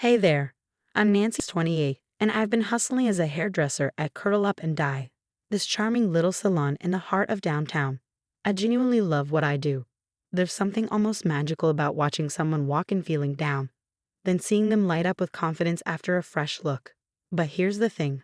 Hey there, I'm Nancy, 28, and I've been hustling as a hairdresser at Curl Up and Dye, this charming little salon in the heart of downtown. I genuinely love what I do. There's something almost magical about watching someone walk in feeling down, then seeing them light up with confidence after a fresh look. But here's the thing,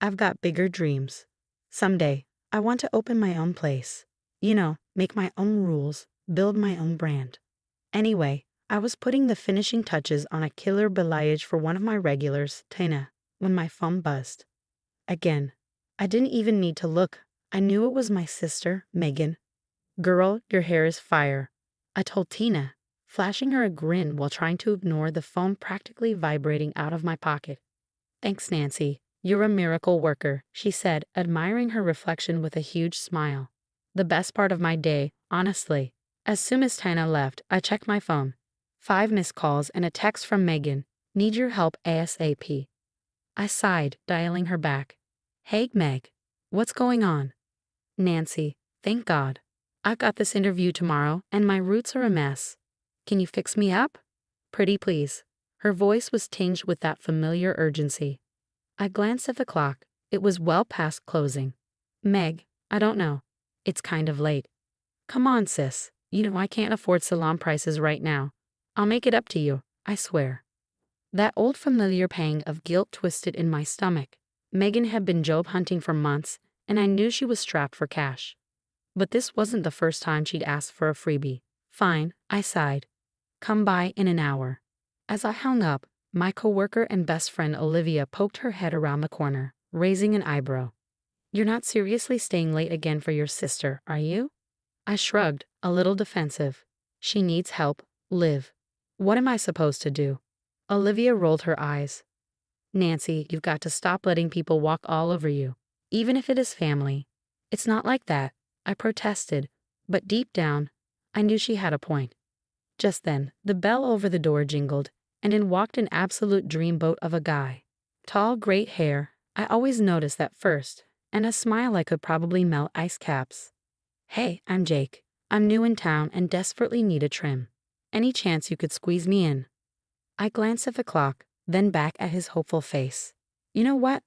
I've got bigger dreams. Someday, I want to open my own place. Make my own rules, build my own brand. Anyway, I was putting the finishing touches on a killer balayage for one of my regulars, Tina, when my phone buzzed. Again, I didn't even need to look. I knew it was my sister, Megan. Girl, your hair is fire, I told Tina, flashing her a grin while trying to ignore the phone practically vibrating out of my pocket. Thanks, Nancy. You're a miracle worker, she said, admiring her reflection with a huge smile. The best part of my day, honestly. As soon as Tina left, I checked my phone. 5 missed calls and a text from Megan. Need your help ASAP. I sighed, dialing her back. Hey, Meg. What's going on? Nancy, thank God. I've got this interview tomorrow and my roots are a mess. Can you fix me up? Pretty please. Her voice was tinged with that familiar urgency. I glanced at the clock. It was well past closing. Meg, I don't know. It's kind of late. Come on, sis. I can't afford salon prices right now. I'll make it up to you, I swear. That old familiar pang of guilt twisted in my stomach. Megan had been job hunting for months, and I knew she was strapped for cash. But this wasn't the first time she'd asked for a freebie. Fine, I sighed. Come by in an hour. As I hung up, my coworker and best friend Olivia poked her head around the corner, raising an eyebrow. You're not seriously staying late again for your sister, are you? I shrugged, a little defensive. She needs help, Liv. What am I supposed to do? Olivia rolled her eyes. Nancy, you've got to stop letting people walk all over you, even if it is family. It's not like that, I protested, but deep down, I knew she had a point. Just then, the bell over the door jingled, and in walked an absolute dreamboat of a guy. Tall, great hair, I always noticed that first, and a smile I could probably melt ice caps. Hey, I'm Jake. I'm new in town and desperately need a trim. Any chance you could squeeze me in? I glanced at the clock, then back at his hopeful face. You know what?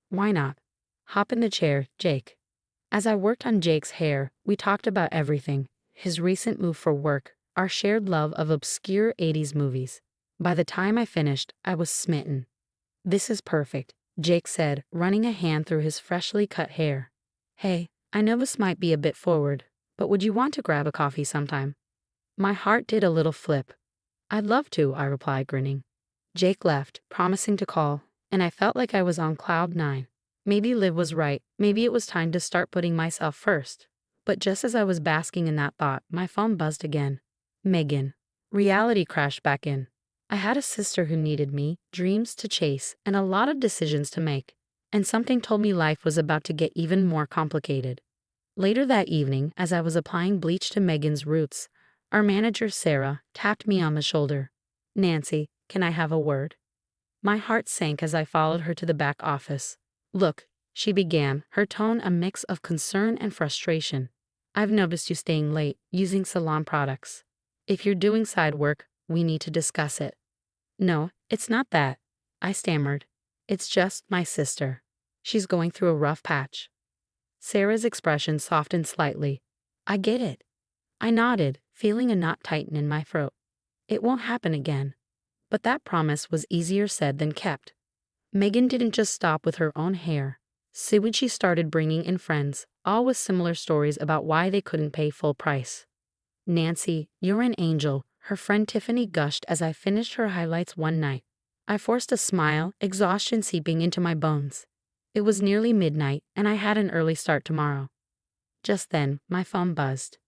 Why not? Hop in the chair, Jake. As I worked on Jake's hair, we talked about everything. His recent move for work, our shared love of obscure 80s movies. By the time I finished, I was smitten. This is perfect, Jake said, running a hand through his freshly cut hair. Hey, I know this might be a bit forward, but would you want to grab a coffee sometime? My heart did a little flip. I'd love to, I replied, grinning. Jake left, promising to call, and I felt like I was on cloud 9. Maybe Liv was right, maybe it was time to start putting myself first. But just as I was basking in that thought, my phone buzzed again. Megan. Reality crashed back in. I had a sister who needed me, dreams to chase, and a lot of decisions to make. And something told me life was about to get even more complicated. Later that evening, as I was applying bleach to Megan's roots, our manager, Sarah, tapped me on the shoulder. Nancy, can I have a word? My heart sank as I followed her to the back office. Look, she began, her tone a mix of concern and frustration. I've noticed you staying late, using salon products. If you're doing side work, we need to discuss it. No, it's not that, I stammered. It's just my sister. She's going through a rough patch. Sarah's expression softened slightly. I get it. I nodded, feeling a knot tighten in my throat. It won't happen again. But that promise was easier said than kept. Megan didn't just stop with her own hair. Soon she started bringing in friends, all with similar stories about why they couldn't pay full price. Nancy, you're an angel, her friend Tiffany gushed as I finished her highlights one night. I forced a smile, exhaustion seeping into my bones. It was nearly midnight, and I had an early start tomorrow. Just then, my phone buzzed.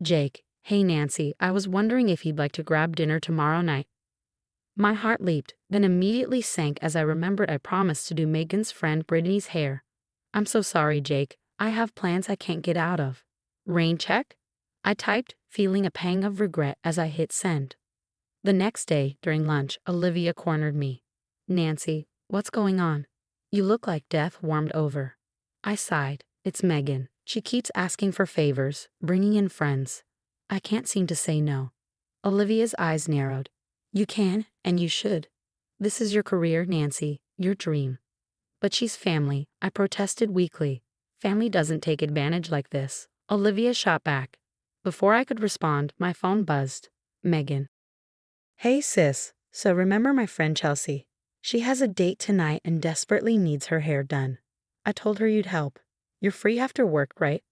Jake, hey Nancy, I was wondering if you'd like to grab dinner tomorrow night. My heart leaped, then immediately sank as I remembered I promised to do Megan's friend Brittany's hair. I'm so sorry, Jake. I have plans I can't get out of. Rain check? I typed, feeling a pang of regret as I hit send. The next day, during lunch, Olivia cornered me. Nancy, what's going on? You look like death warmed over. I sighed. It's Megan. She keeps asking for favors, bringing in friends. I can't seem to say no. Olivia's eyes narrowed. You can, and you should. This is your career, Nancy, your dream. But she's family, I protested weakly. Family doesn't take advantage like this. Olivia shot back. Before I could respond, my phone buzzed. Megan. Hey sis, so remember my friend Chelsea? She has a date tonight and desperately needs her hair done. I told her you'd help. You're free after work, right?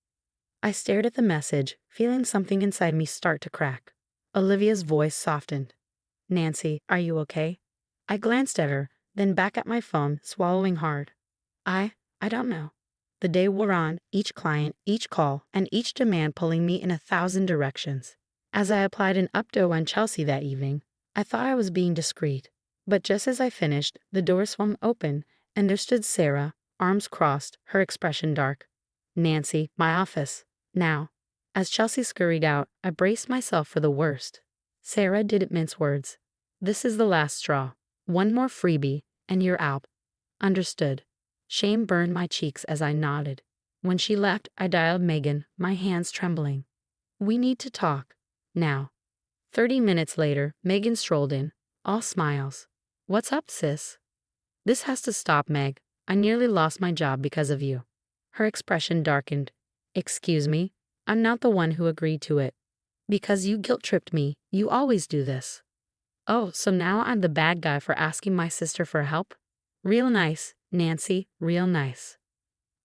I stared at the message, feeling something inside me start to crack. Olivia's voice softened. Nancy, are you okay? I glanced at her, then back at my phone, swallowing hard. I don't know. The day wore on, each client, each call, and each demand pulling me in 1,000 directions. As I applied an updo on Chelsea that evening, I thought I was being discreet. But just as I finished, the door swung open, and there stood Sarah, arms crossed, her expression dark. Nancy, my office. Now. As Chelsea scurried out, I braced myself for the worst. Sarah didn't mince words. This is the last straw. One more freebie, and you're out. Understood. Shame burned my cheeks as I nodded. When she left, I dialed Megan, my hands trembling. We need to talk. Now. 30 minutes later, Megan strolled in, all smiles. What's up, sis? This has to stop, Meg. I nearly lost my job because of you. Her expression darkened. Excuse me? I'm not the one who agreed to it. Because you guilt-tripped me, you always do this. Oh, so now I'm the bad guy for asking my sister for help? Real nice, Nancy, real nice.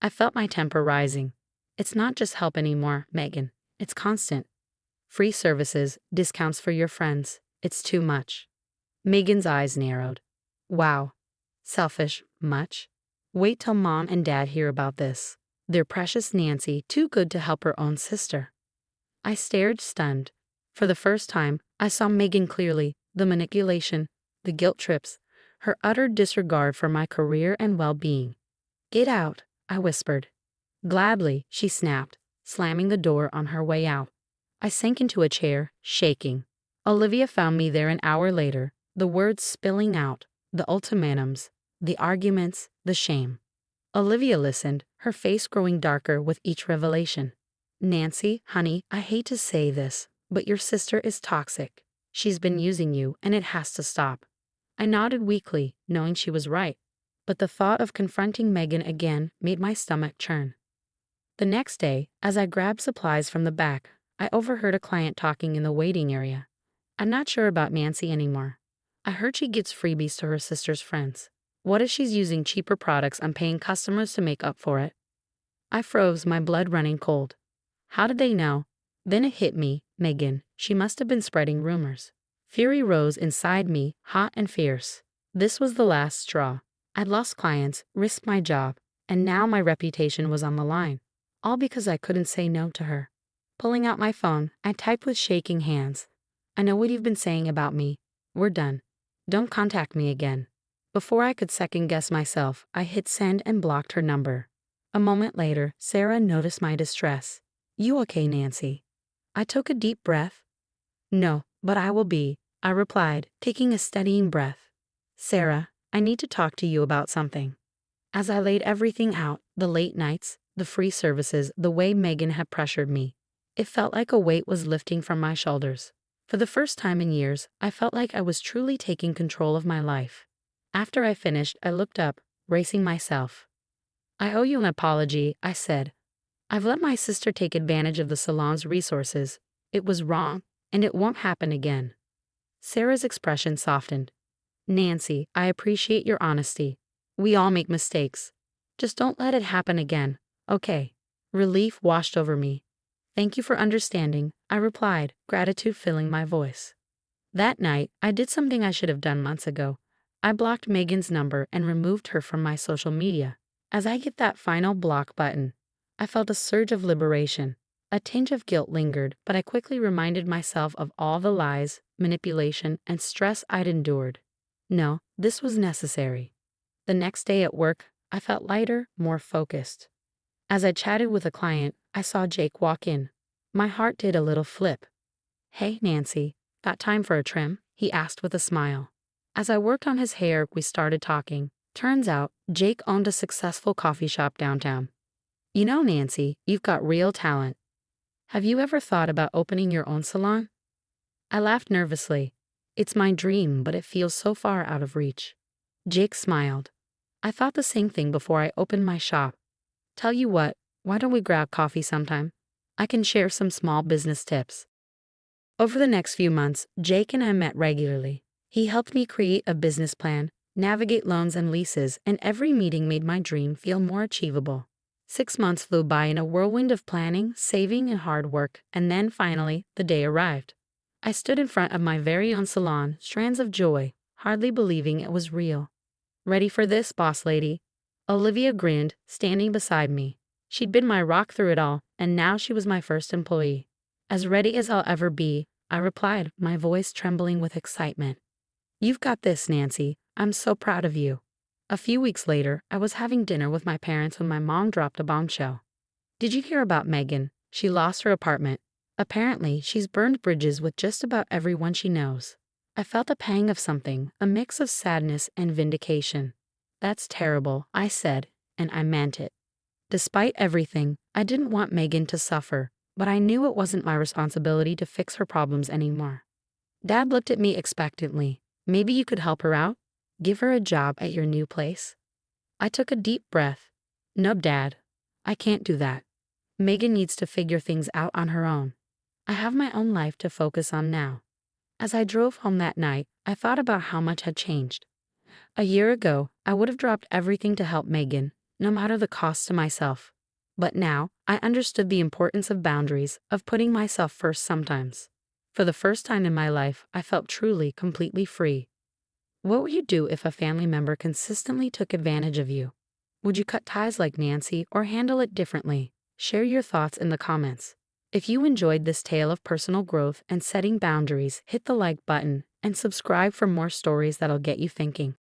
I felt my temper rising. It's not just help anymore, Megan. It's constant. Free services, discounts for your friends. It's too much. Megan's eyes narrowed. Wow. Selfish, much? Wait till Mom and Dad hear about this. Their precious Nancy, too good to help her own sister. I stared, stunned. For the first time, I saw Megan clearly, the manipulation, the guilt trips, her utter disregard for my career and well-being. Get out, I whispered. Gladly, she snapped, slamming the door on her way out. I sank into a chair, shaking. Olivia found me there an hour later, the words spilling out, the ultimatums, the arguments, the shame. Olivia listened, her face growing darker with each revelation. Nancy, honey, I hate to say this, but your sister is toxic. She's been using you, and it has to stop. I nodded weakly, knowing she was right, but the thought of confronting Megan again made my stomach churn. The next day, as I grabbed supplies from the back, I overheard a client talking in the waiting area. I'm not sure about Nancy anymore. I heard she gives freebies to her sister's friends. What if she's using cheaper products and paying customers to make up for it? I froze, my blood running cold. How did they know? Then it hit me, Megan. She must have been spreading rumors. Fury rose inside me, hot and fierce. This was the last straw. I'd lost clients, risked my job, and now my reputation was on the line. All because I couldn't say no to her. Pulling out my phone, I typed with shaking hands. I know what you've been saying about me. We're done. Don't contact me again. Before I could second-guess myself, I hit send and blocked her number. A moment later, Sarah noticed my distress. You okay, Nancy? I took a deep breath. No, but I will be, I replied, taking a steadying breath. Sarah, I need to talk to you about something. As I laid everything out, the late nights, the free services, the way Megan had pressured me, it felt like a weight was lifting from my shoulders. For the first time in years, I felt like I was truly taking control of my life. After I finished, I looked up, bracing myself. I owe you an apology, I said. I've let my sister take advantage of the salon's resources. It was wrong, and it won't happen again. Sarah's expression softened. Nancy, I appreciate your honesty. We all make mistakes. Just don't let it happen again, okay? Relief washed over me. Thank you for understanding, I replied, gratitude filling my voice. That night, I did something I should have done months ago. I blocked Megan's number and removed her from my social media. As I hit that final block button, I felt a surge of liberation. A tinge of guilt lingered, but I quickly reminded myself of all the lies, manipulation, and stress I'd endured. No, this was necessary. The next day at work, I felt lighter, more focused. As I chatted with a client, I saw Jake walk in. My heart did a little flip. Hey, Nancy, got time for a trim? He asked with a smile. As I worked on his hair, we started talking. Turns out, Jake owned a successful coffee shop downtown. You know, Nancy, you've got real talent. Have you ever thought about opening your own salon? I laughed nervously. It's my dream, but it feels so far out of reach. Jake smiled. I thought the same thing before I opened my shop. Tell you what, why don't we grab coffee sometime? I can share some small business tips. Over the next few months, Jake and I met regularly. He helped me create a business plan, navigate loans and leases, and every meeting made my dream feel more achievable. 6 months flew by in a whirlwind of planning, saving, and hard work, and then finally, the day arrived. I stood in front of my very own salon, strands of joy, hardly believing it was real. Ready for this, boss lady? Olivia grinned, standing beside me. She'd been my rock through it all, and now she was my first employee. As ready as I'll ever be, I replied, my voice trembling with excitement. You've got this, Nancy. I'm so proud of you. A few weeks later, I was having dinner with my parents when my mom dropped a bombshell. Did you hear about Megan? She lost her apartment. Apparently, she's burned bridges with just about everyone she knows. I felt a pang of something, a mix of sadness and vindication. That's terrible, I said, and I meant it. Despite everything, I didn't want Megan to suffer, but I knew it wasn't my responsibility to fix her problems anymore. Dad looked at me expectantly. Maybe you could help her out? Give her a job at your new place? I took a deep breath. No, Dad. I can't do that. Megan needs to figure things out on her own. I have my own life to focus on now. As I drove home that night, I thought about how much had changed. A year ago, I would have dropped everything to help Megan, no matter the cost to myself. But now, I understood the importance of boundaries, of putting myself first sometimes. For the first time in my life, I felt truly, completely free. What would you do if a family member consistently took advantage of you? Would you cut ties like Nancy or handle it differently? Share your thoughts in the comments. If you enjoyed this tale of personal growth and setting boundaries, hit the like button and subscribe for more stories that'll get you thinking.